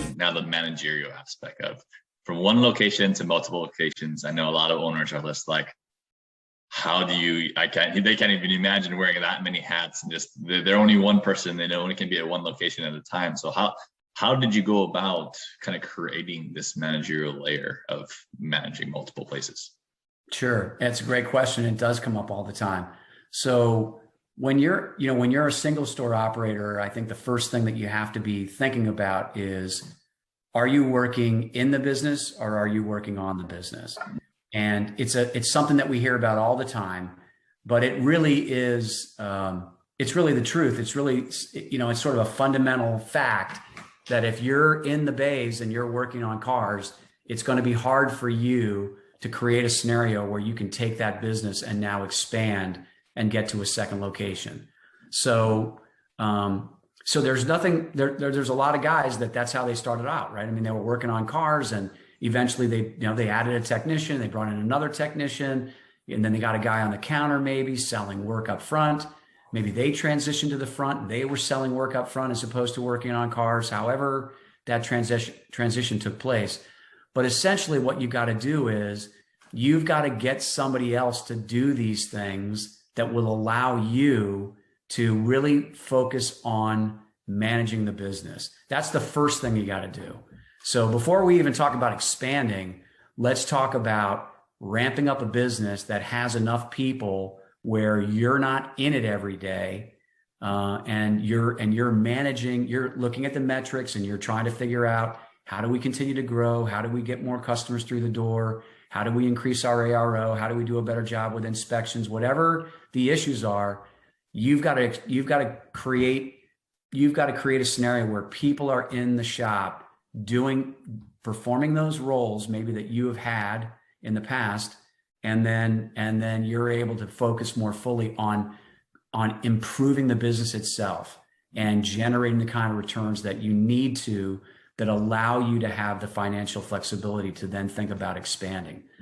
and now the managerial aspect of from one location to multiple locations. I know a lot of owners are just like, how do you, they can't even imagine wearing that many hats, and just, they're only one person. They only can be at one location at a time. So how did you go about kind of creating this managerial layer of managing multiple places? Sure. It's a great question. It does come up all the time. So when you're a single store operator, I think the first thing that you have to be thinking about is, are you working in the business or are you working on the business? And it's something that we hear about all the time, but it really is, it's really the truth. It's really, it's sort of a fundamental fact that if you're in the bays and you're working on cars, it's going to be hard for you to create a scenario where you can take that business and now expand and get to a second location. So, so there's nothing there. There's a lot of guys that's how they started out, right? I mean, they were working on cars, and eventually they added a technician, they brought in another technician, and then they got a guy on the counter, maybe selling work up front. Maybe they transitioned to the front and they were selling work up front as opposed to working on cars. However, that transition took place. But essentially what you've got to do is you've got to get somebody else to do these things that will allow you to really focus on managing the business. That's the first thing you got to do. So before we even talk about expanding, let's talk about ramping up a business that has enough people where you're not in it every day, and you're managing, you're looking at the metrics and you're trying to figure out, how do we continue to grow? How do we get more customers through the door? How do we increase our ARO? How do we do a better job with inspections? Whatever the issues are, you've got to create a scenario where people are in the shop performing those roles maybe that you have had in the past, and then you're able to focus more fully on improving the business itself and generating the kind of returns that you need to, that allow you to have the financial flexibility to then think about expanding.